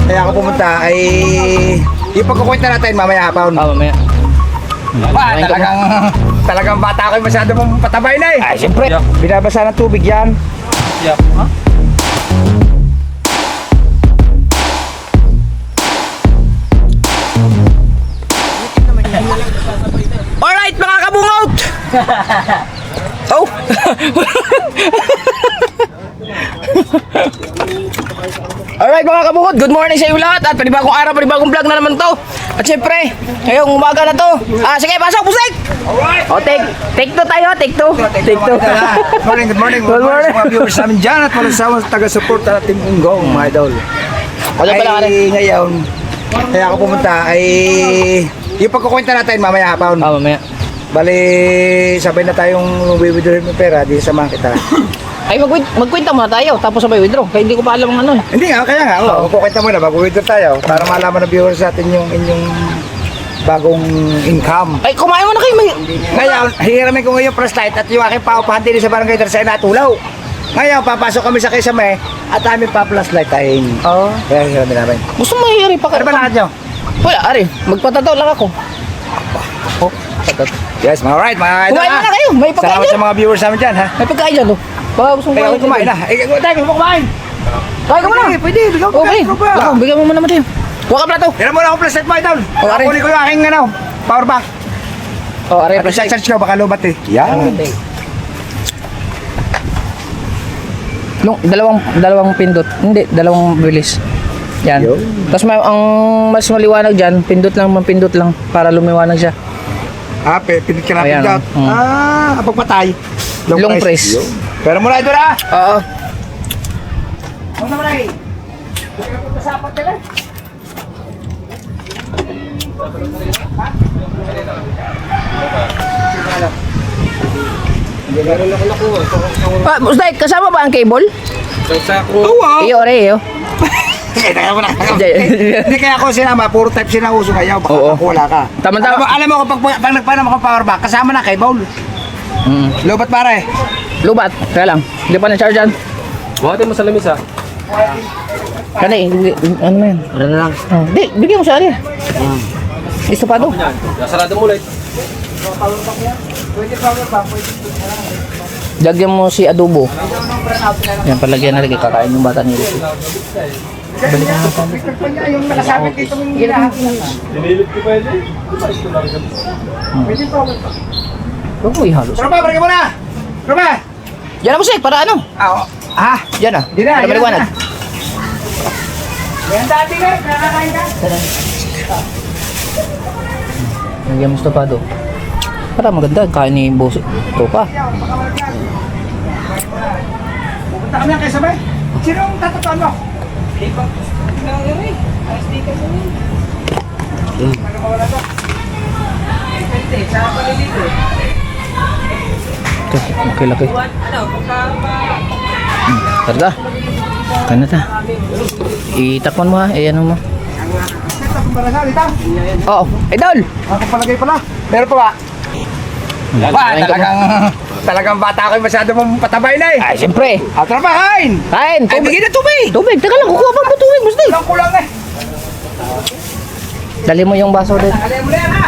Kaya ako pumunta ay ipagkukwenta natin mamaya hapon. Mamaya. Talagang bata ko masyado mong patabay na eh. Ay, siyempre. Binabasa ng tubig yan. Yap. Ha? Alright mga kabungot! Oh! Alright mga kabungot, good morning sa iyo lahat at panibagong araw, panibagong vlog na naman to. At syempre, ngayong umaga na to. Sige, pasok, pusik! Alright! O, take two tayo, take two. Take two. Good morning, good morning. Good morning sa mga viewers namin dyan at mga sa taga-support na Team Unggong, mga idol. Ay, ngayon, kaya ako pumunta ay ipagkukwenta natin mamaya hapon. Mamaya. Bali, sabay na tayong withdraw ng pera di sa mga kita. Ay, magkwenta muna tayo, tapos sabay withdraw. Kaya hindi ko pa alam ang ano eh. Hindi nga, kaya nga, kukwenta muna bago withdraw tayo para malaman ng viewers natin yung inyong bagong income. Ay, kumain mo na kayo. Ngayon, hihiramin ko ngayon flashlight at yung aking paupahan din sa barangay Teresa na tulaw. Ngayon, papasok kami sa Kisame at aming pa-flashlightahin. Oo. Kaya hihiramin namin. Gusto mo hihiri pa Ano ba lahat nyo? Wala, Ari. Magpatataw lang ako. Oh, patato. Yes, mga alright, mga idol. Kumain na kayo, may pagkain Salamat dyan. sa mga viewers namin dyan, ha? May pagkain dyan, oh. Baka gusto mo Kaya ako kumain na. Tayo, gusto mo kumain? Kain ka muna. Pwede, bigyan ko Okay. ba? Ako, bigyan mo muna naman tayo. Huwag ka plato. Hiram mo na ako flashlight, mga idol. Oh, Ari. Kunin ko yung aking, power bank. Oh, Ari, At i-charge ko, baka lubat eh. Yan. Dalawang pindot. Hindi, dalawang bilis. Yan. Yo. Tapos ang mas maliwanag dyan, pindot lang para lumiwanag siya. Pinit ka natin Ayan, dyan. Pagpatay. Long press. Yo. Pero muna ito na. Oo. Muna muna eh. Sapat ka na. Musday, kasama ba ang cable? Oo. Iyo, Ore, iyo. Kaya mo na. Hindi kaya ako sinama, puro type sinauso kayo. Baka Oo. wala ka. Tama-tama. Alam mo kapag nagpanam ako power bank, kasama na kay Bowl. Lobat pare. Lubat, kaya lang. Hindi pa na-charge yan. Buhatin mo sa lamisa. Kanay, ano na yan? Ano lang. Oh, di, bigyan mo siya, Ari. Gusto pa do. Yan. Nasarado mo ulit. Lagyan mo si adobo. Yan, palagyan na rin. Kakain yung bata niya. Yung nakasabit dito yung ginahan. Dinilit ko pwede. Huwag mo ihalo. Tropa, balik mo na. Tropa. Yan na, Musday, para ano? Ah, Yan na. Di na, Para yan maliwanag. na. Yan dati ka, nakakain ka. Lagyan mo stopado. Para maganda, kain ni boss. Tropa. Pupunta kami ang kasabay. Sino ang tatatuan mo? Okay, laki. Tarda. Kaya na ta. Itakpan mo ha. Ano mo. Para sa alita. Oo. Idol! Ako palagay pala. Meron pa ba? Talagang bata ko masyado mong patabay na eh. Ay, siyempre. Trabahain! Kain. Ay, bigyan na tubig! Tubig. Teka lang. Kukuha pa mo tubig, Musday. Kulang eh. Dali mo yung baso din. Alay mo na yan ha.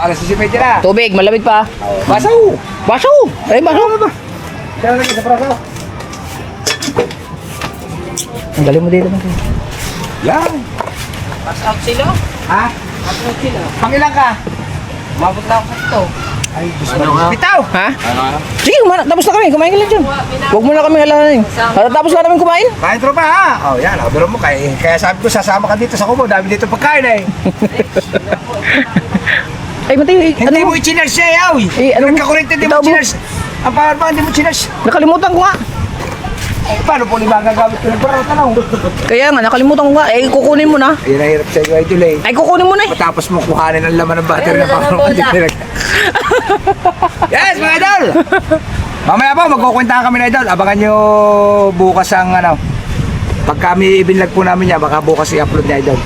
Alas 6:30 na. Tubig. Malamig pa. Basaw! Baso. Ay, baso. Kaya lagi sa praso. Ang galing mo dito, Musday. Yan. Pass out sila. Ha? Pass out sila. Pangilan ka? Mabot lang ako ito. Ay, gusto mo. Bitaw! Ha? Sige, tapos na kami. Kumain ka lang dyan. Huwag mo na kami halahanin. Tapos na namin kumain. Kain tropa ha? Oh, yan. Biro mo. Kaya sabi ko sasama ka dito sa kubo. Dami dito pagkain eh. Ay, Matay. Hindi mo i-chiners siya yaw. Ano mo? Nagkakurinti, hindi mo Itaw mo. chiners. Ang power bank, hindi mo chiners. Nakalimutan ko nga. Paano po lima gagamit ko ng parang tanong? Kaya nga, nakalimutan ko nga. Eh, kukunin mo na. Yan ang hirap sa iyo, idol eh. Ay, kukunin mo na eh. Matapos mo kuhanin ang laman ng battery na power bank. Yes, mga idol! Mamaya po, magkukwentahan kami na idol. Abangan nyo bukas ang pag kami ibinlag po namin niya, baka bukas i-upload ni idol.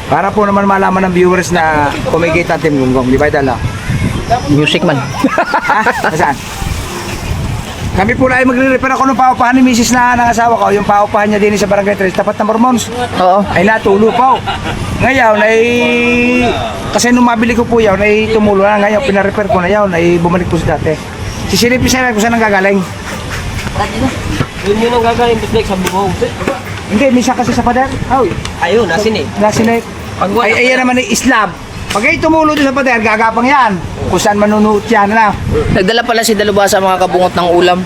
Para po naman malaman ng viewers na kumikita Team Gunggong. Di ba idol? Music man. Ha? Saan? Kami po na ay magre-repair ako ng paupahan ni Mrs. na ng asawa ko. Yung paupahan niya din sa Barangay 3, tapat ng Mormons. Oo. Ay natulo po. Ngayon ay kasi nung mabili ko po yun ay tumulo na. Ngayon pina-repair ko na yun ay bumalik po sa dati. Sisilip niya kung saan ang gagaling. Yun ang gagawin Boss Nick sa bubong. Hindi, minsan kasi sa pader. Oh, Ayun, nasin eh. nasinik. Ay ayan naman ay Islam. Pag ay tumulo din sa pader, gagapang yan. Kung saan manunuot yan na. Nagdala pala si Dalubhasa mga kabungot ng ulam.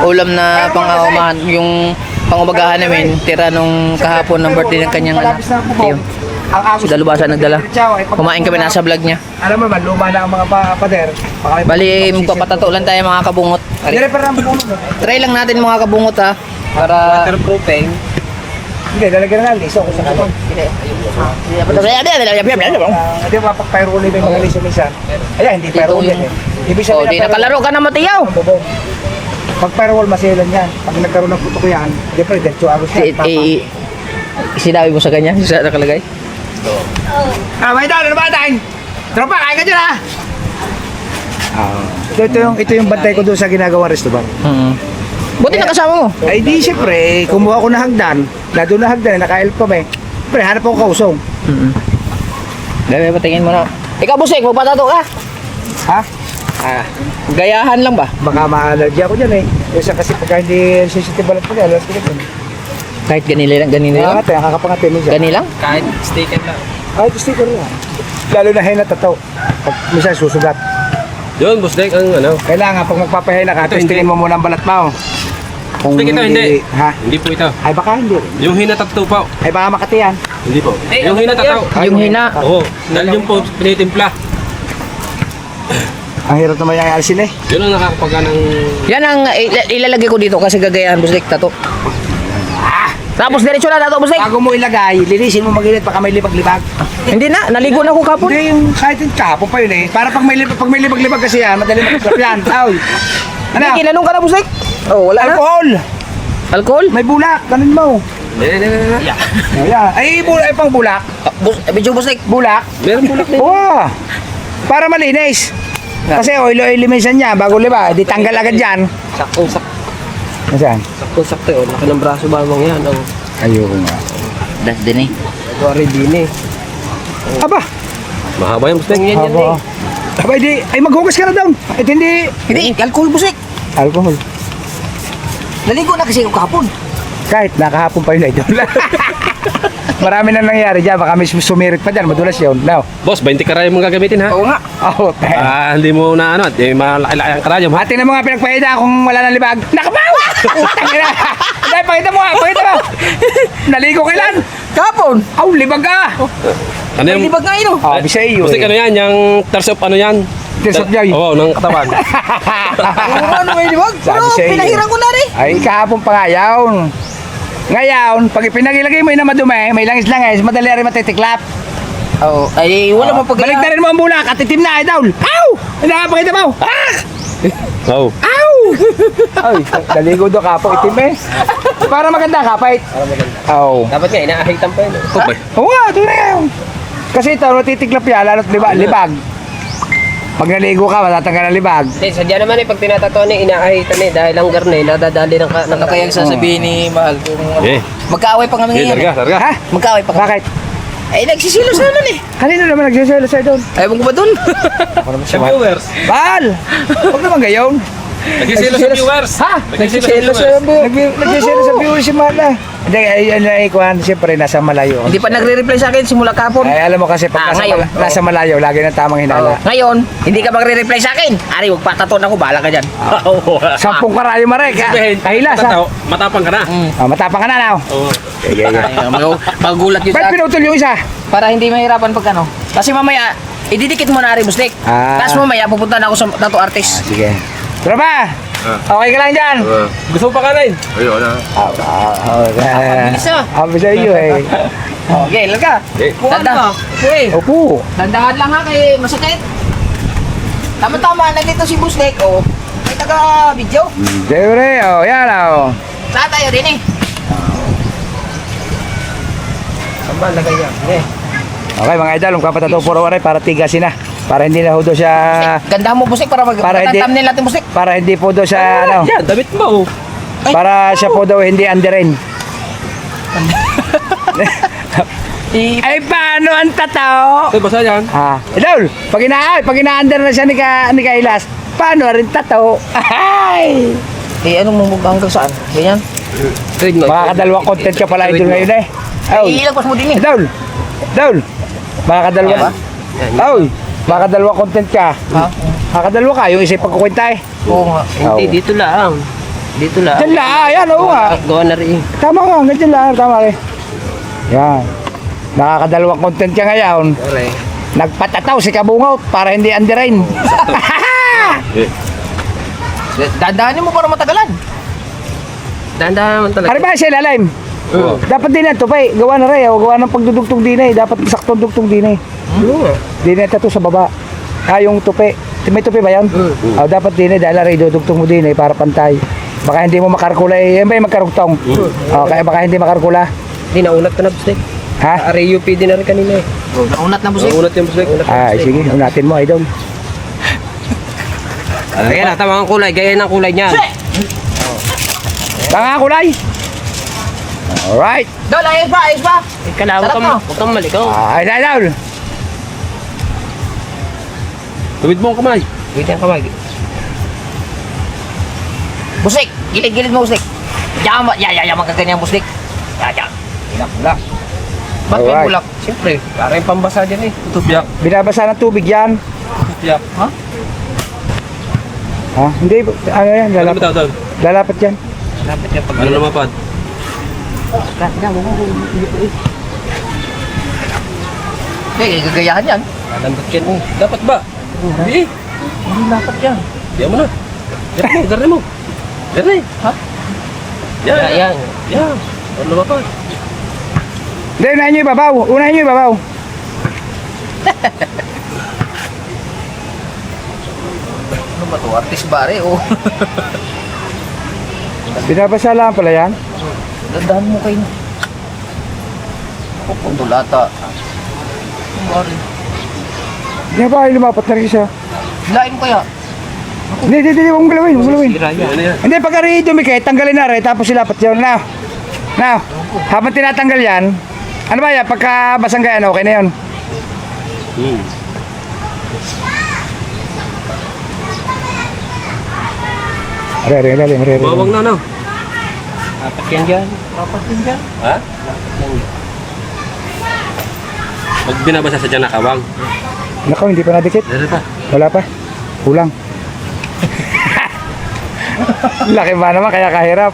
Ulam na pang-umahan, yung pang-umagahan namin, tira nung kahapon ng birthday ng kanyang anak. Malapis na ang bubong. Ayun. Ang agos. Si Dalubhasa nagdala. Kumain kami nasa vlog niya. Alam mo man, luma na ang mga pader. Baka may- Bali, magpapatato lang tayo mga kabungot. Nirepair ang bubong. Try lang natin mga kabungot ha. Para... Waterproofing. Hindi, lalagyan na lang. Liso ko sa kanon. Hindi mapag-pyroly may mga liso minsan. Ayan, hindi pyroly eh. Ibig Oh, sabihin di na nakalaro ka na Matiyaw. bubong. Pag pyroly maselan yan. Pag nagkaroon ng putok yan, di pa rin, diretso agos yan. Sinabi mo sa kanya, sa nakalagay. May daan, ano ba daan? Tropa, kain ka dyan ha! Ito yung bantay ko doon sa ginagawa restaurant. Buti nakasama mo. Ay di siyempre, kumuha ko na hagdan. Na doon na hagdan, naka-elf kami. Pre, hanap ako kausong. Dami, patingin mo na. Ikaw, Busek, magpatato ka. Ha? Gayahan lang ba? Baka ma-allergy ako dyan eh. Kasi pagka hindi sensitive balat ko dyan, allergy ko dyan. Kahit ganili lang, ganili lang. Nakakatay, nakakapangati mo dyan. Gani lang? Kahit sticker lang. Kahit sticker lang. Lalo na henna tataw. Pag minsan susugat. Yun, Boss Nick, ang ano. Kailangan pag magpapahenna ka, Ito, hindi. testingin mo muna ang balat mo. Kung Stick ito, hindi. Ha? Hindi po ito. Ay baka hindi. Yung hinatato po. Ay baka makati yan. Hindi po. Yung hinatato. Yung hina. Oo. Dahil yung po pinitimpla. Ang hirap naman yung alisin eh. Yun ang nakakapagka ng... Yan ang ilalagay ko dito kasi gagayahan, Busek, tato. Tapos diretso na tato, Busek. Bago mo ilagay, linisin mo magilid baka may libag-libag. Hindi na, naligo na ako kapon. Hindi yung kahit yung kahapon pa yun eh. Para pag may libag-libag kasi yan, madali mag-trap yan. Ay. Ano? Hindi, kinanong ka na, Busek. Oh, wala na. Alcohol! Alcohol? May bulak, ganun mo. Ayan. Ay, bulak, ay pang bulak. Medyo Busek. Bulak. Meron po lang. Oo. Para malinis. Kasi oil minsan niya, bago liba, di tanggal agad yan. Nasaan? Saktong-sakto. Oh. Laki ng braso bawang yan. Oh. Ayoko nga. Das din eh. Ito rin din eh. Aba, Mahaba yan, Boss Nick. aba. Aba, di, ay maghugas ka na daw. At hindi, Hindi, alcohol, Busek. alcohol. Naligo na kasi ako kapon. Kahit nakahapon pa yun, idol. Marami na nangyari dyan, baka may sumirit pa dyan, madulas yun. Now, Boss, 20 karayom mong gagamitin ha? Oo nga. oh, Hindi mo na ano, malaki-laki ang karayom ha? Ate na mga pinagpahida kung wala nang libag. Nakabaw! Utang ina. Dahil pakita mo ha, pakita mo. Naligo kailan? Kapon. Aw, libag ka. Ano May yung... libag nga yun. Oh, bisa iyo. Boss Nick, ano yan? Yung thirst of ano yan? Thirst of joy. Oo, ng katawan. Ano may libag? Sabi Pero sa'yo. pinahiran ko na rin. Ay, kahapon pa nga yawn. Ngayon, pag pinagilagay mo yung na madumi, may langis-langis, madali rin matitiklap. Oo. Ay, wala mo pag... Baligtarin mo ang bulak at itim na, idol. Aw! Nakapakita mo. Ah! Oo. Aw! Ay, naligo doon kapo, itim eh. Para maganda kapait. Aw. Dapat nga, inaahitan pa yun. Oo nga, ito na yun. Kasi ito, natitiklap yan, lalo't libag. Pag naligo ka, matatanggal ang libag. Hindi, sadya naman pag tinatato ni inaahitan dahil ang garne, nadadali ng Ano kayang sasabihin ni Mahal kung... Eh, Magkaaway pa kami eh, ngayon. larga. Ha? Magkaaway pa kami. Bakit? Eh, nagsisilos na nun eh. Kanino naman nagsiselo sa'yo doon? Ayaw ko ba dun? Sa viewers. Bahal! Huwag naman gayon. Nagsisilo sa viewers. Ha? Nagsisilo sa Nagsiselo sa viewers si Mala. Hindi, ayun na ikuhan. Siyempre, nasa malayo. Hindi pa nagre-reply sa akin simula kapon. Ay, alam mo kasi pag ngayon. nasa malayo, lagi ng tamang hinala. Ngayon, hindi ka magre-reply sa akin. Ari, huwag pataton ako. Bahala ka dyan. Sampung karayo marek. Kahilas ha. Matapang ka na. Matapang ka na now. Oo. Sige, sige. Magulat yun Ba't sa akin. pinutol yung isa? Para hindi mahirapan pag ano. Kasi mamaya, ididikit mo na Ari, Bustek. Ah. Tapos mamaya, pupunta na ako sa tattoo artist. Sige. Tropa! Okay ka lang dyan? Gusto mo pa kanin? Bilis ah. Sabi sa iyo eh. Okay, lalaka. Tanda. Uy, Opo. dandahan lang ha kay masakit. Tama-tama, nandito si Bustek. Oh, may taga-video. Siyempre, oh, yan oh. Saan tayo din eh? Okay mga idol, magpapatato puro oray para tigasin na. Para hindi na ho daw siya... Ganda mo busik para Para hindi- thumbnail natin busik. Para hindi po daw siya, ano... Yan, damit mo. Para siya po daw hindi underin. Ay, paano ang tatao? Ito, basa yan. Idol, pag ina-under na siya ni Kailas, paano rin tatao? Ay! Anong mumukha hanggang saan? Ganyan? Tuwid mo. Makakadalawang content ka pala idol ngayon eh. Ilagpas mo din eh. Idol, makakadalawang... Oy, makakadalawang content ka. Ha? Makakadalawa ka, yung isa pagkukwenta eh. Oo nga. Hindi, dito lang. Dito lang. Diyan lang, yan, oo nga. Gawa na rin. Tama nga, ganyan lang, tama rin. Yan. Nakakadalawang content ka ngayon. Ore. Nagpatataw si Kabungot para hindi underin. Dadaanin mo para matagalan. Dahan-dahan naman talaga. Ano ba siya ilalim? Dapat din yan, tupay. Gawa na rin, gawa ng pagdudugtong din eh. Dapat saktong dugtong din eh. Din eh, tato sa baba. Yung tupi. May tupi ba yan? Dapat din eh, dahil rin dudugtong mo din eh, para pantay. Baka hindi mo makarkula eh. Yan ba yung magkarugtong? Kaya baka hindi makarkula. Hindi, naunat ka na, Bustek. Ha? RUP din na rin kanina eh. Naunat na busik. Unat yung busik. Ay, sige, unatin mo, idol. Ayan na, tama ang kulay. Gaya ng kulay niyan. Tanga kulay. Alright. Dol, ayos ba? Ayos ba? Kailangan Sarap no? huwag kang maligaw. Ay, idol. Tumid mo ang kamay. Wait yan kamay. Busik. Gilid-gilid mo busik. Diyan ba? Ya, magkaganyan busik. Ya. Bulak. Ba't may Alright. bulak? Siyempre, para yung pambasa dyan eh. Tupiak. Binabasa ng tubig yan. Tupiak. Ha? Hindi, ano yan, Ano lalapat, bitaw doon? lalapat yan. Dapat yan pag Ano lumapad? Gagayahan yan. Nandot yan eh. Dapat ba? Hindi. Hindi dapat yan. Diyan mo na. Diyan mo, darne mo. Darne. Ha? Yan. Ayan. Yan. Ano lumapad? Hindi, unahin nyo yung babaw. Unahin nyo yung babaw. Ano ba to? Artist bare oh. Binabasa lang pala yan. Dandahan mo kayo. Pupundulata. Bari. Hindi ba lumapat na rin siya? Hilain mo kaya. Hindi, huwag mong galawin, huwag mong galawin. Sira yan. Ano yan? Hindi, pagka rin dumikit, tanggalin na rin, tapos ilapat yun. Now, habang tinatanggal yan, ano ba yan, pagka basang ganyan, okay na yun. Re. Bawang na no. Dapat yan dyan. Ha? Pag binabasa sa dyan nakawang. Nako, hindi pa nadikit. Dari pa. Wala pa. Kulang. Laki ba naman, kaya kahirap.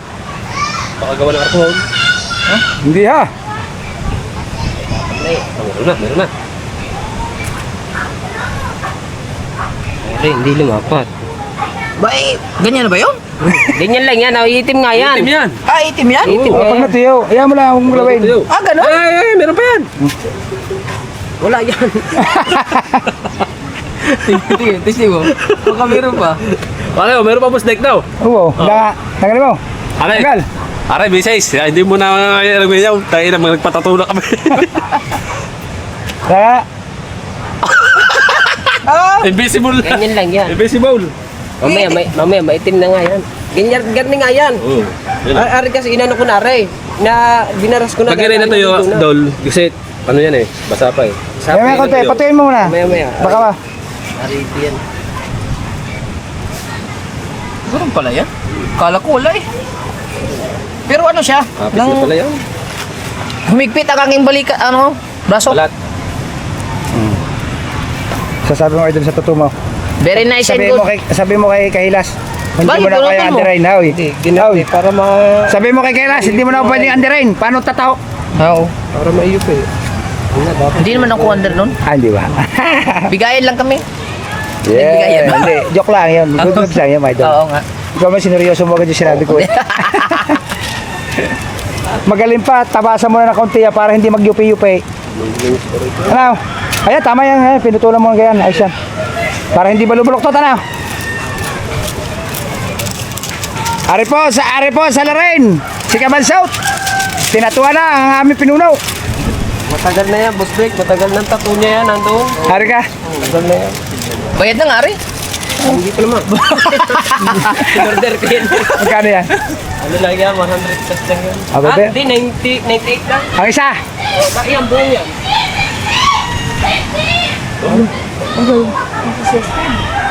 Baka gawa ng alcohol. Hindi ha. Meron na. Ore, hindi lumapat. Ba ganyan na ba yun? Ganyan lang yan. Itim nga yan. Itim yan. Itim yan? Itim nga Pag yan. natuyo, ayaw mo lang, huwag mong galawin. Ganun? Ay, meron pa yan. Wala yan. Tingnan mo. Baka meron pa. Ano, meron pa bustek daw. Oo, tanggalin mo. Aray. Tanggal. Aray, B6. Hindi mo na nagwinyaw. Tayo na magpatatulak kami. Tanga. Invisible. Ganyan lang yan. Invisible. Mamaya, maitim na nga yan. Ganyan nga yan. Oo. Ari kasi inano ko na rin. Na dinaras ko na. Pag na tayo, Dol, kasi ano yan eh, basa pa eh. May konti, patuyin mo muna. Maya. Baka ba? Ari ito yan. Ganun pala yan? Kala ko wala eh. Pero ano siya? Kapit na pala yan. Humigpit ang aking balikat, braso. Balat. Sasabi mo idol sa totoo mo. Very nice and Sabi good. mo kay Kailas. Hindi Bakit? mo na Turutan kaya mo. underin, hoy. Ginawin para Sabi mo kay Kailas, hindi mo na pwedeng underin. Paano tataw? Oo. para maiyup eh. Hindi naman ako under nun. Hindi ba? Bigayan lang kami. Yeah, hindi. Joke lang yun. Good vibes lang yun, idol. Oo nga. Ikaw man sineryoso mo agad yung sinabi ko. Magaling pa, tabasan mo na ng konti para hindi magyupi-yupi. Ano? Ayan, tama yan. Pinutulan mo ng ganyan. Ayos yan. Para hindi balubulok to, tanaw. Ari po sa Laren. Si Kaban South. Tinatuwa na ang aming pinuno. Matagal na yan, Boss Dick. Matagal ng tattoo niya yan, nandun. Hari ka. Matagal na yan. Bayad na nga rin. Hindi pa naman. In-order ko yan. Magkano yan? Ano lang yan, 100 plus lang yan. Ah, bebe? Hindi, 98 lang. Ang isa. Laki ang buong yan.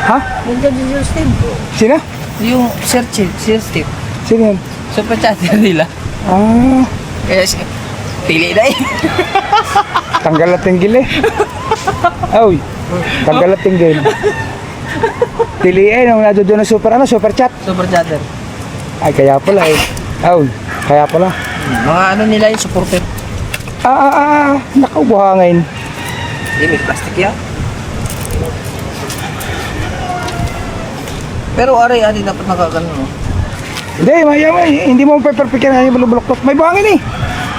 Ha? Nandiyan din yung Steve. Sino? Yung search, si Steve. Sino yan? Super chatter nila. Ah, Kaya pili na eh. tanggal at tinggil eh. Oy, tanggal at tinggil. Tiliin nung nadoon na super chat. Super chatter. Ay, kaya pala eh. Oy, kaya pala. Mga ano nila yung supporter. Nakaubuhangin. Hindi, may plastic yan. Pero aray, dapat nakakano. No? Hindi, hindi mo perfect yan. Yung bulok-bulok. May buhangin eh.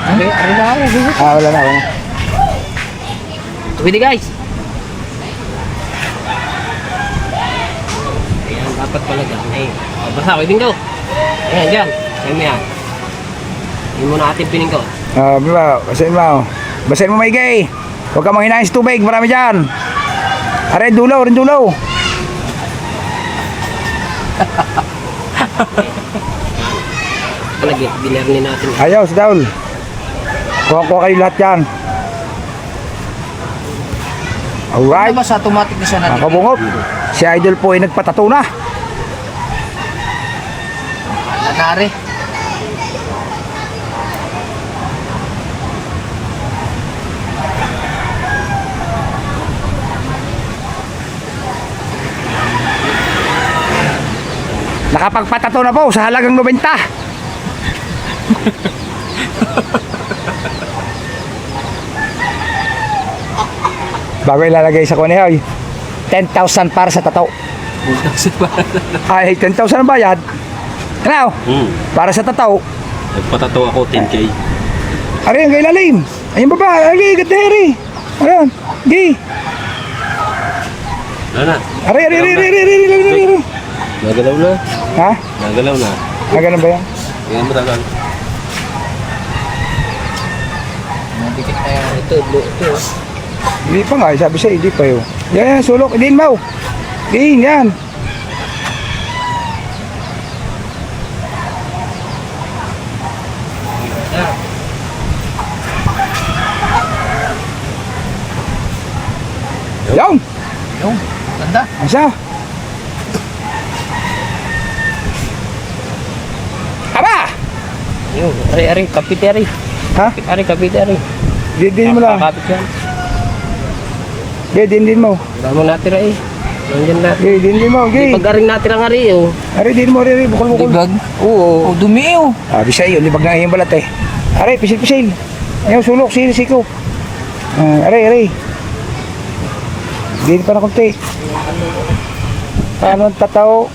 Aray na ako. Wala na. Pwede guys. Ayan, dapat pala dyan. Ay, basa ko, ibing ko. Ayan, dyan. Ayan mo yan. Hindi mo na ating pining ko. Basahin mo. Basahin mo maigay. Huwag ka manghinahin sa tubig. Marami dyan. Aray, dulaw. Lagi, binerni natin. Ayaw, si Daul. Kuha kayo lahat yan. Alright. Ano ba sa automatic na siya Mga natin? kabungot, si Idol po ay nagpatato na. Lanari. Nakapagpatato na po sa halagang 90. Bago ilalagay sa kunehoy, 10,000 para sa tato. Ay, 10,000 ang bayad. Ano? Para sa tato. Nagpatato ako 10K. Ari, ang kailalim. Ayun baba, ari, gataheri. Ayan, gi. Ano na? Ari. Nagalaw na. Ha? Nagalaw na. Ah, ganun ba yan? Tingnan mo tagal. Dikit na yan. Ito, ito. Hindi pa nga, sabi siya, hindi pa yun. Yan, sulok, din mo. Din, yan. Yan. Yung, ganda. Isa. Aba! Yun, ari, kapit ari. Ha? Ari, kapit ari. Din mo lang. Kapit yan. Din mo. Wala mo natira eh. Nandiyan na. Din mo. Pag-aring natira nga rin oh. Ari, din mo, ari, bukol-bukol. Libag. Oo. Oh, dumi oh. Sabi sa'yo, libag na yung balat eh. Aray, pisil-pisil. Ayaw, sulok, siko. Aray. Din pa na kunti. Paano ang tataw?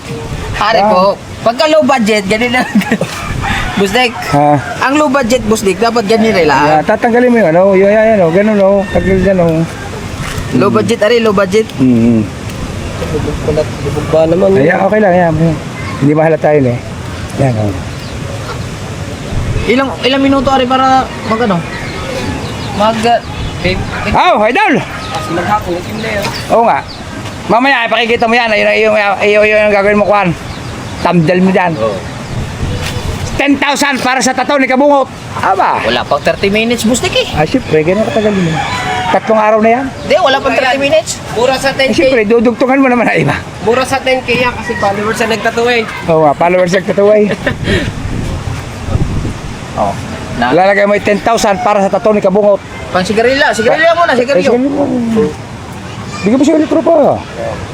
Ari po, pagka low budget, ganun lang. Busdek, Ha? ang low budget Busdek, dapat ganun rin lang. Tatanggalin mo yun, ano? Yan, ano? Ganun, no? Tagal dyan, no? Low budget, ari, low budget. Lubog pa naman. Ayan, okay lang, yan. Hindi mahalata yun, eh. Yan, oh. Ilang minuto ari para magano? Oh, Idol! Maghapon, itim na yun. Oo nga. Mamaya, ipakikita mo yan. Ayun yung gagawin mo, Kwan. Tamdal mo dyan. 10,000 para sa tato ni Kabungot. Aba. Wala pang 30 minutes Busdek eh. Siyempre, ganun katagal mo. 3 araw na yan. Hindi, wala pang 30 minutes. Mura sa 10K. Siyempre, dudugtungan mo naman na iba. Mura sa 10K yan kasi followers na nagtattoo eh. Oo nga, followers nagtatuway. Oh. Na, Lalagay mo yung 10,000 para sa tato ni Kabungot. pang sigarilya muna, sigarilyo. Bigyan mo siya ulit tropa.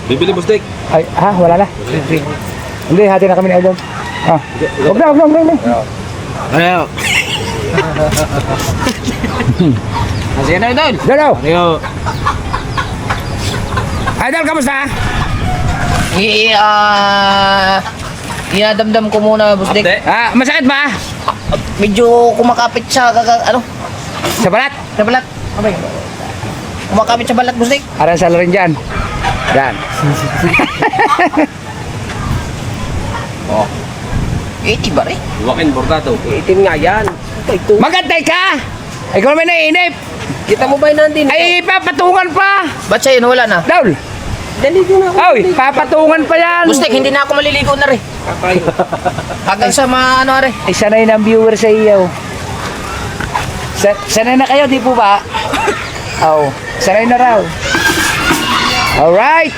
Bibili mo steak. Ay, wala na. Hindi, hati na kami ni Idol. Huwag na. Ano? Sige na Idol. Dalaw. Ayo. Idol, kamusta? Inadamdam ko muna Busdek. Masakit ba? Medyo kumakapit sa Sa balat? sa balat. Abay. Kumakapit sa balat Busdek. Aran sa rin dyan. Yan. Iba rin. Wakin Borgado. Itim nga yan. Ito. Magantay ka! Ikaw naman naiinip. Kita mo ba yun nandun? Ay, papatungan pa! Ba't siya yun? Wala na. Daul! Daligo na ako. Ay, papatungan pa yan! Bustek, hindi na ako maliligo na rin. Hanggang sa ano rin. Ay, sanay ng viewer sa iyo. Sanay na kayo, di po ba? Oo, sanay na raw. Alright!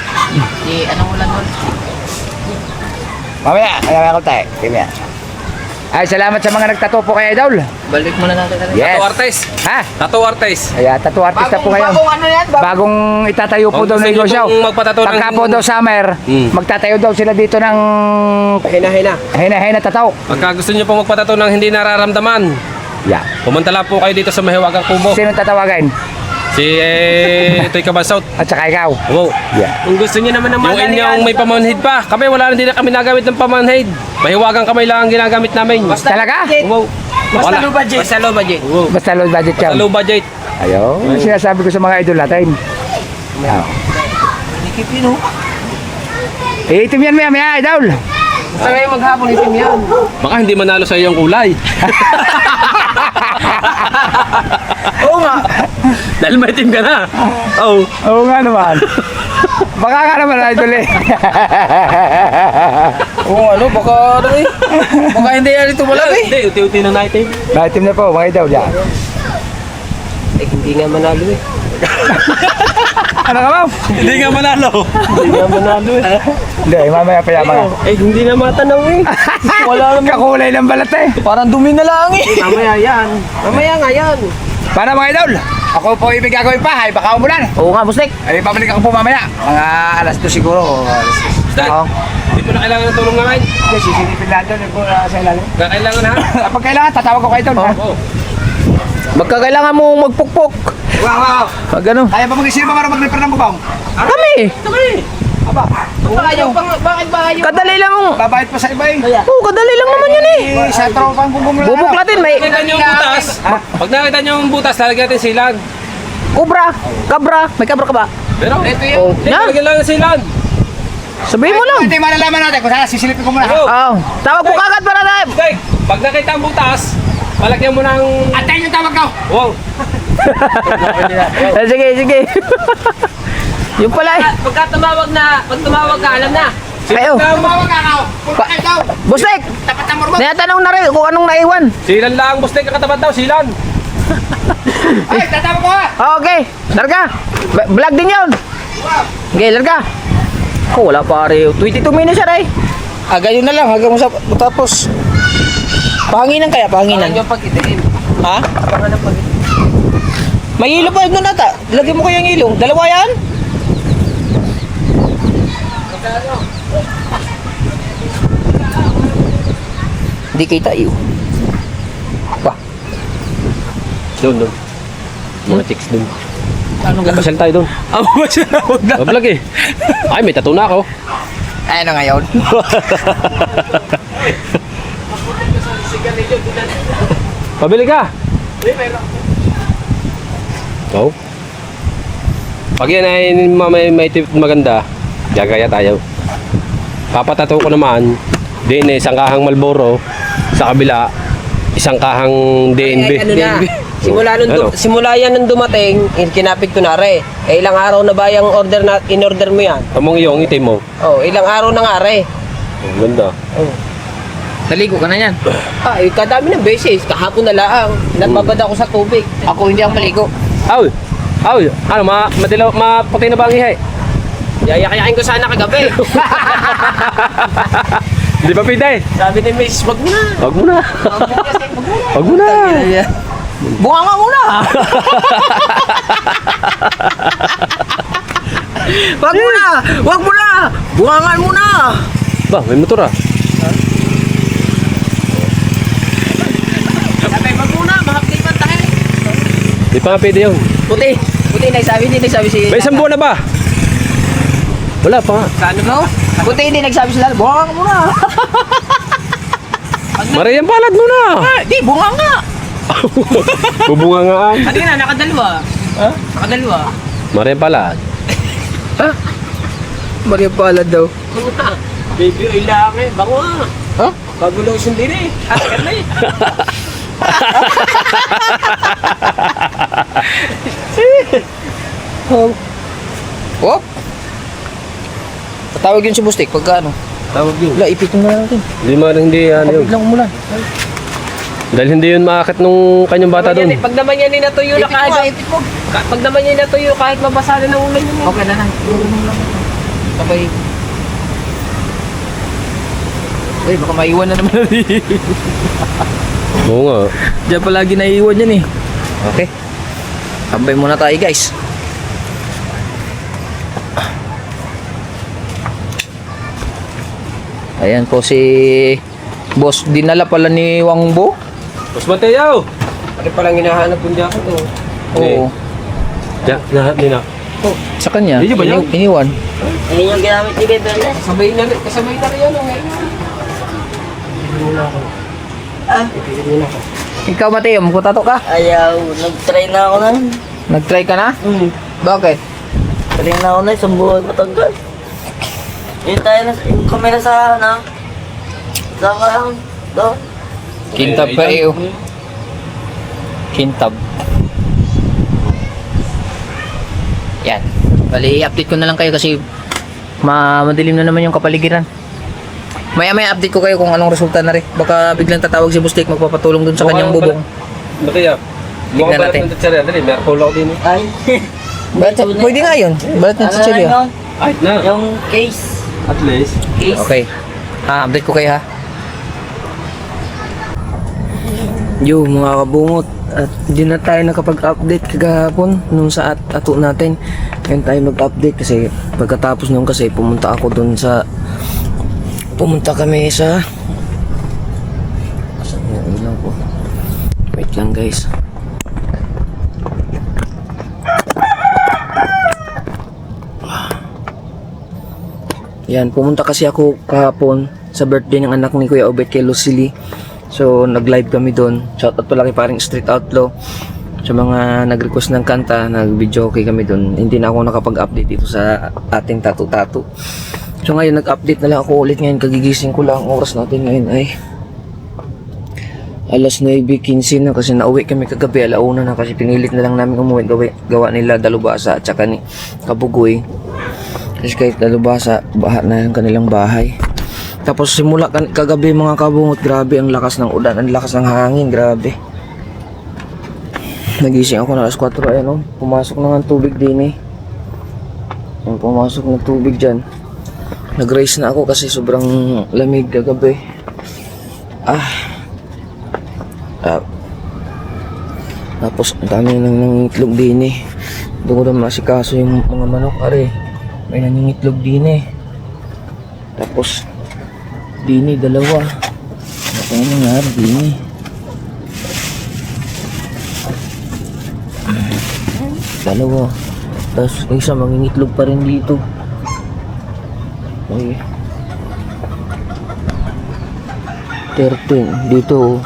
Di, anong ulan nun? Mamaya ko tayo. Mamaya. Ay, salamat sa mga nagtato po kay Idol. Balik muna natin. Yes. Tattoo artist. Ha? Tattoo artist. Kaya tattoo artist na po kayo. Bagong ano yan? Bagong itatayo po Kung daw gusto ng niyo negosyo. pong magpatato ng- Pagka po daw summer, magtatayo daw sila dito ng Hina-hina. hina-hina tataw. Pagka gusto niyo pong magpatato ng hindi nararamdaman, Yeah. pumunta lang po kayo dito sa Mahiwagang Kubo. Sino tatawagin? Si Toy Cabasaut. At saka ikaw. Wow. Yeah. Kung gusto niyo naman ng Yung inyong may pamanhid pa. Kami wala hindi na kami nagamit ng pamanhid. Mahiwagang kamay lang ang ginagamit namin. Talaga? Wow. Basta Wala. low budget. Basta low budget. Wow. Basta low budget Sa yan. low budget. Ayaw. Sinasabi ko sa mga idol natin. Oh. Itim yan maya, idol. Basta ngayon maghapon itim yan. Baka hindi manalo sa iyong kulay. Oo nga. Dahil may team ka na. Oh. Oo nga naman. Baka nga naman, idol eh. Oo ano, baka ano eh. Baka hindi yan ito wala eh. Hindi, uti-uti na natin. Itim na po, mga idol. Yan. Eh, hindi nga manalo eh. Ano ka, ma'am? Hindi nga manalo. Hindi nga manalo eh. Hindi, mamaya pa yan mga. Eh, hindi na matanaw eh. Wala naman. Kakulay ng balat eh. Parang dumi na lang eh. Mamaya yan. Mamaya nga yan. Paano mga idol? Ako po ibig gagawin pa, hay baka umulan. Oo nga, Bustek. Ay, babalik ako po mamaya. Mga alas 2 siguro. o alas 2. Dad, Oo. Hindi po na kailangan ng tulong namin. Okay, sisilipin lang doon yung sa ilalim. Kailangan ha. Pag kailangan, tatawag ko kayo doon. ha? Oo. Magkakailangan mo magpukpok. Wow. Pag ano. Kaya ba mag-isip ba para mag-repair ng bubong? Kami. Aba, Bakit ba ayaw? Kadali lang. babayad pa sa iba eh. Oo, kadali lang naman yun eh. Sa tropang bubong lang. Bubuklatin may Nakita niyo yung butas. Pag nakita niyo yung butas, lalagyan natin silan. kubra, kabra. May kabra ka ba? Pero, Oo. hindi, Na, lalagyan lang ng silan. sabihin mo lang. Hindi malalaman natin kung saan sisilipin ko muna. Oo. Oo. Tawag ko kagad para tayo. Dek, pag nakita ang butas, palagyan mo ng... Antayin yung tawag ko. Wow. Sige, sige. Yung pala eh. Pag tumawag ka, alam na. Ayo. Tumawag ka ako. Punta kayo daw. Bustek. Tapat ng murmot. Natanong na rin kung anong naiwan. Silan lang, Bustek, katapat daw, silan. Ay, tatawag ko ha. Okay. Larga. Vlog din yun. Okay, larga. Oh, wala pare. 22 minutes siya rin. Ganyan na lang. Hanggang mo sa tapos. Pahanginan kaya, pahanginan. Yung pag-itiin. Ha? May ilo pa doon ata. Lagyan mo kaya yung ilo. Dalawa yan? Hindi kita iyo. Wah. Doon. Mga chicks doon. Anong gagawin? Pasal tayo doon. Amo ba siya? Huwag na. Mablog eh. Ay, may tattoo na ako. Ano ngayon? Pabili ka. Oo. Pag yan ay may tip maganda, gagaya tayo. Papatato ko naman, din isang kahang Malboro, sa kabila, isang kahang DNB. Ay, ano na. Simula yan nung dumating, kinapit ko na re. Eh, ilang araw na ba yung in-order mo yan? Tamong iyong itim mo. Oh, ilang araw na nga re. Ang ganda. Naligo ka na yan. Ah, kadami ng beses. Kahapon na lang. Nagbabad ako sa tubig. Ako hindi ako maligo. Aw! Aw! Ano, maputi na ba ang ihay? Yayayain ko sana kagabi. Di ba pwede? Sabi ni Miss, wag mo na. Wag mo na. Wag mo na. Bunga nga muna! Wag mo na! Wag mo na! Bungangan mo na! Ba, may motor ah. Sabi, wag mo na. Mahaptipan tayo. Di pa nga pwede yun. Puti! Puti, nagsabi, hindi nagsabi si... May isang buwan na ba? Wala pa nga. Ano no? Puti, hindi nagsabi sila. Bunga nga muna! Marayang palad mo na. Di, bunga nga! Bubunga nga ang. Hindi na, nakadalwa. Ha? Nakadalwa. Marayang palad. Maria Palad daw. Baby oil lang eh. Bango ah. Ha? Bago lotion din eh. Asker na eh. Wop! Tatawag yun si Bustik pagka ano. Tawag yun. Wala, ipitin mo na natin. Hindi ano yun. Biglang umulan. Dahil hindi yun maakit nung kanyang bata doon. Pag naman yan natuyo na kahit... Pag naman yan natuyo kahit mabasa na ng ulan yun. Okay na lang. Sabay. Uy, baka maiwan na naman. Oo nga. Diyan palagi naiiwan yan eh. Okay. Tambay muna tayo guys. Ayan po si Boss. Dinala pala ni Wangbo. Mas Mateo! Ano palang hinahanap kong jacket oh. Oo. Ya, lahat nila. Sa kanya. Hindi ba yun? Iniwan. Ayun yung ginamit ni Bebe. Kasabay na rin yun oh. Ikaw Mateo, magpatato ka? Ayaw, nag-try na ako na. Nag-try ka na? Bakit? Try na ako na, isang buhay matanggal. Yun tayo na, yung kamera sa, ano, sa karang, doon. Kintab pa eh. Oh. Kintab. Yan. Bali, i-update ko na lang kayo kasi madilim na naman yung kapaligiran. Maya update ko kayo kung anong resulta na rin. Baka biglang tatawag si Bustik magpapatulong dun sa kanyang bubong. Mateo. Tignan natin. Mukhang balat ng dali. May arpolo ako din. Ay, Pwede nga yun. Balat ng ano na chichilyo. yun? Ay, na. Yung case. At least. Case. Okay. Update ko kayo ha. Yo mga kabungot. At hindi na tayo nakapag-update kagahapon nung sa ato natin. Ngayon tayo mag-update kasi pagkatapos nung kasi pumunta kami sa lang po. Wait lang guys. Yan, pumunta kasi ako kahapon sa birthday ng anak ni Kuya Obet kay Lucily. So, nag-live kami doon. Shoutout pala kay paring Street Outlaw. Sa mga nag-request ng kanta, nag-video okay kami doon. Hindi na ako nakapag-update dito sa ating tattoo. So, ngayon nag-update na lang ako ulit ngayon. Kagigising ko lang. Ang oras natin ngayon ay alas 9:15 na kasi nauwi kami kagabi. Alauna na kasi pinilit na lang namin umuwi. Gawa nila Dalubhasa at saka ni Kabugoy. Kasi kahit Dalubhasa, baha na yung kanilang bahay. Tapos simula kagabi mga kabungot, grabe ang lakas ng ulan, ang lakas ng hangin, grabe. Nagising ako na alas 4, ayan o, pumasok na ng tubig din eh. Yung pumasok ng tubig dyan. Nag-race na ako kasi sobrang lamig kagabi. Tapos ang dami nang itlog din eh. Doon ko na masikaso yung mga manok, are. May nangingitlog din eh. Tapos Dini, dalawa. Ano nangyari, Dini? Dalawa. Tapos isa mangingitlog pa rin dito. Okay. 13. Dito.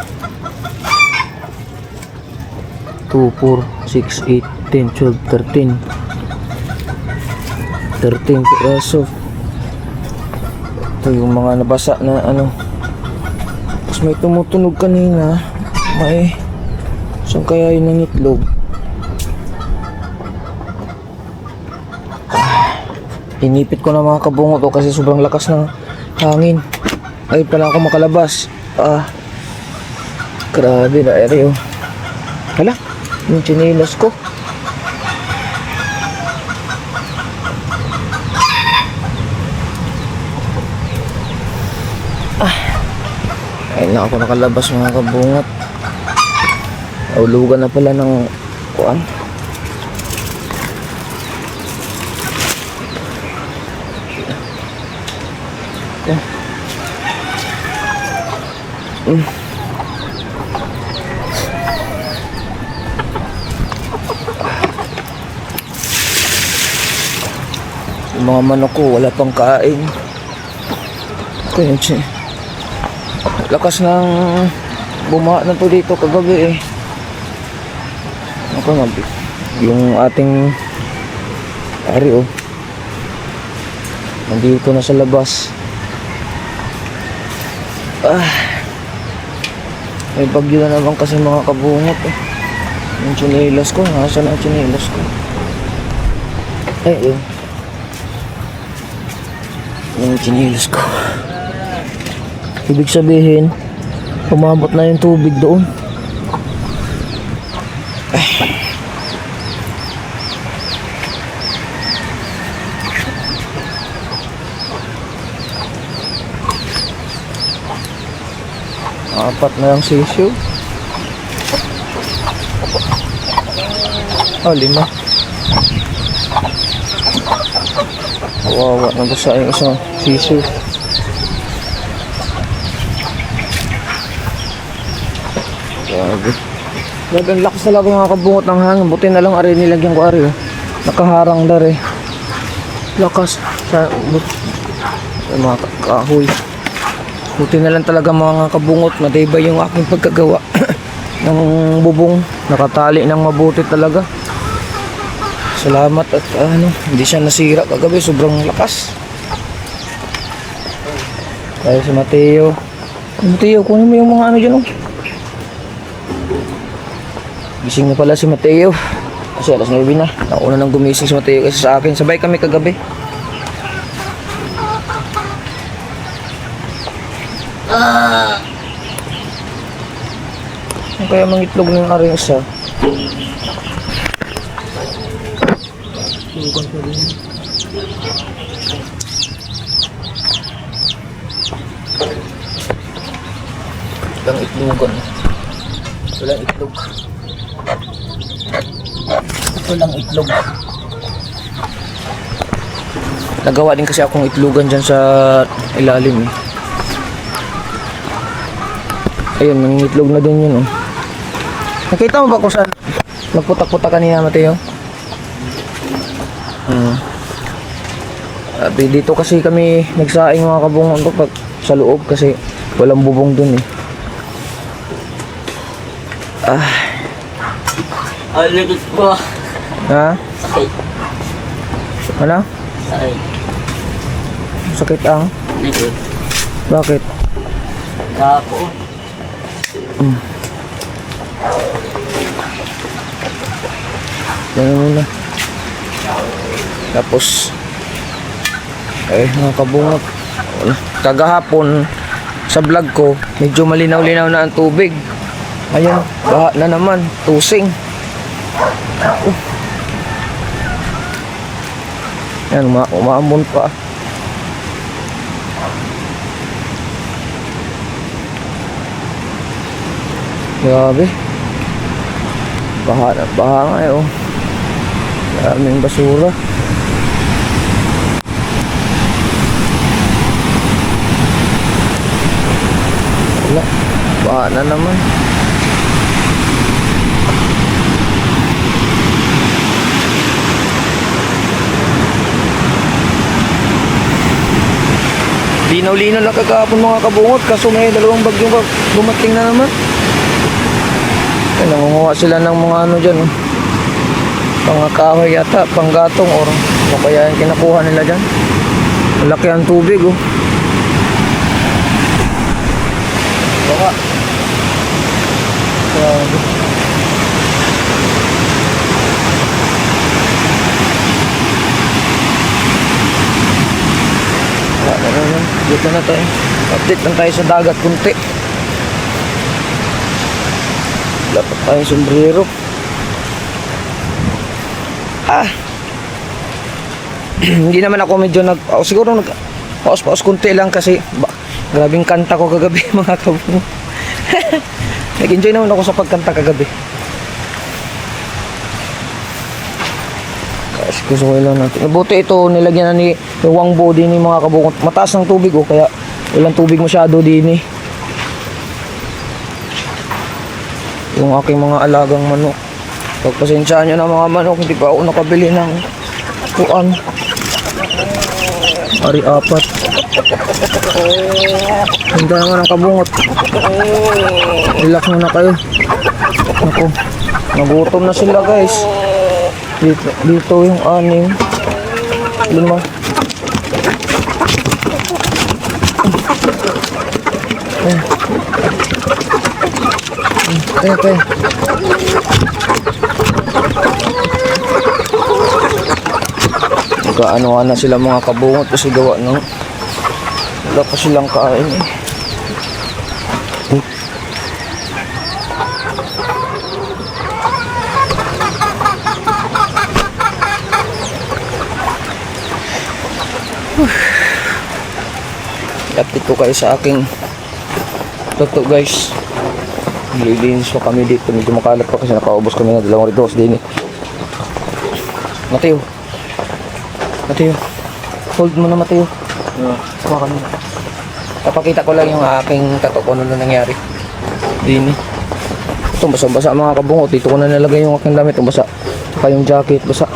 2, 4, 6, 8, 10, 12, 13. 13 piraso. Yung mga nabasa na ano. Tapos may tumutunog kanina. May saan kaya yun ang itlog? Inipit ko na mga kabungot o kasi sobrang lakas ng hangin. Ay pala ako makalabas. Grabe na ere oh. Hala, yung chinelas ko. Ayun na ako nakalabas mga kabungot. Ulugan na pala ng kuan. Yung mga manok ko wala pang kain. Ito yun siya. Lakas ng bumaha na to dito kagabi eh. Ako nga, yung ating ari oh. Nandito na sa labas. May bagyo na naman kasi mga kabungot eh. Yung chinelas ko, nasaan ang chinelas ko? Ay, yun. Yung kinilos ko. Ibig sabihin, umabot na yung tubig doon. Apat na lang sisyo. Oh, 5. Kawawa na basa yung isang sisyo. Grabe. Grabe, ang lakas talaga mga kabungot ng hangin. Buti na lang ari nilagyan ko ari. Oh. Nakaharang dar eh. Lakas. Sa mga kahoy. Buti na lang talaga mga kabungot. Matibay yung aking pagkagawa ng bubong. Nakatali ng mabuti talaga. Salamat at hindi siya nasira kagabi. Sobrang lakas. Tayo si Mateo. Mateo, kunin mo yung mga ano dyan oh. Gising na pala si Mateo. Kasi alas 9 na. Nauna nang gumising si Mateo kasi sa akin. Sabay kami kagabi. Ano kaya mang itlog ng aring isa? Walang itlogan. Walang itlog. Walang itlog. Nagawa din kasi akong itlogan dyan sa ilalim eh. Ayun, nangingitlog na din yun oh. Nakita mo ba kung saan nagputak-putak kanina, Mateo? Dito kasi kami nagsaing mga kabungon pag sa loob kasi walang bubong dun eh. Ay, likod ko. Ha? Sakit. Ano? Sakit. Sakit ang? Likod. Bakit? Kapo. Yan muna. Tapos mga kabungot, kagahapon sa vlog ko medyo malinaw-linaw na ang tubig. Ayan, baha na naman, tusing. Yan, umaambon pa. Grabe. Baha nga eh oh. Daming basura. Wala. Baha na naman. Linaw-linaw lang kagahapon mga kabungot kaso may dalawang bagyong bumating na naman. Ay, nangunguha sila ng mga ano dyan oh. Mga kahoy yata, panggatong or ano kaya yung kinakuha nila dyan. Malaki ang tubig oh. Baka grabe. Dito na tayo. Update lang tayo sa dagat kunti. Dapat tayong sombrero. Hindi naman ako medyo siguro paus-paus kunti lang kasi grabing kanta ko kagabi mga kabungot. Nag-enjoy naman ako sa pagkanta kagabi. Kasi gusto ko lang natin. Mabuti ito nilagyan na ni yung body ni mga kabungot. Mataas ng tubig oh kaya walang tubig masyado din eh. Yung aking mga alagang manok. Pagpasensyaan nyo na mga manok, hindi pa ako nakabili ng kuan. Ari 4. Handa naman ang kabungot. Relax muna kayo. Ako, nagutom na sila guys. Dito yung 6, 5. Okay. Nagkaano na sila mga kabungot kasi gawa ng wala pa silang kain eh. Update ko kayo sa aking toto guys. Nililinis pa kami dito. Medyo makalat pa kasi nakaubos kami na 2 ritos din eh. Mateo. Hold mo na Mateo. Sama kami. Papakita ko lang yung aking tato kung ano na nangyari. Din eh. Ito basa-basa mga kabungot. Dito ko na nalagay yung aking damit. Ito basa. Saka yung jacket basa.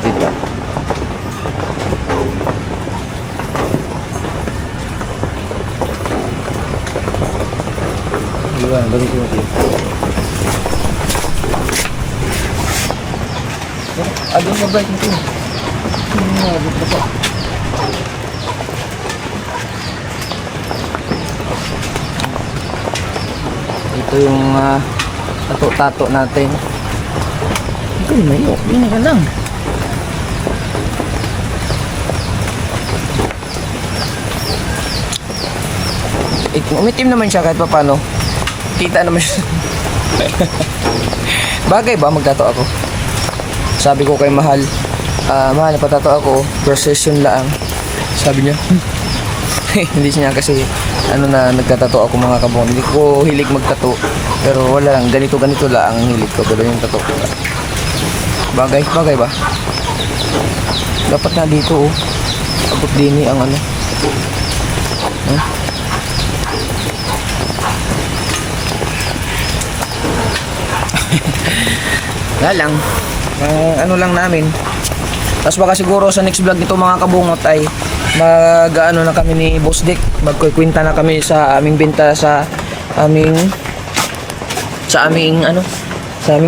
Dito. Diba, balik ko natin. Agad na bike nito. Ito yung tato-tato natin. Ito may yun ka lang. Umitim naman siya kahit pa paano. Kita naman siya. Bagay ba magtato ako? Sabi ko kay Mahal, Mahal, napatato ako, per session lang. Sabi niya, hindi siya kasi na nagtatato ako mga kabong. Hindi ko hilig magtato, pero wala lang, ganito lang ang hilig ko, pero yung tato. Bagay ba? Dapat na dito oh. Abot din ang ano. Wala lang. Ano lang namin. Tapos baka siguro sa next vlog nito mga kabungot ay mag-ano na kami ni Boss Dick. Magkukwenta na kami sa aming benta sa aming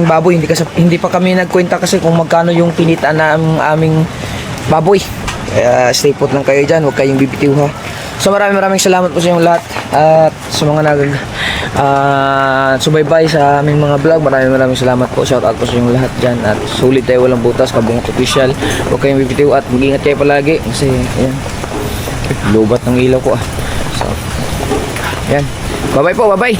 baboy. Hindi pa kami nagkwenta kasi kung magkano yung kinita na aming baboy. Kaya stay put lang kayo dyan. Huwag kayong bibitiw ha. So maraming salamat po sa inyong lahat. At sa mga subaybay sa aming mga vlog, maraming salamat po. Shout out po sa inyong lahat dyan. At sulit tayo, walang butas, Kabungot Official. Huwag kayong bibitiw at mag-ingat kayo palagi. Kasi ayan, lubat ng ilaw ko So, ayan. Bye bye po, bye bye.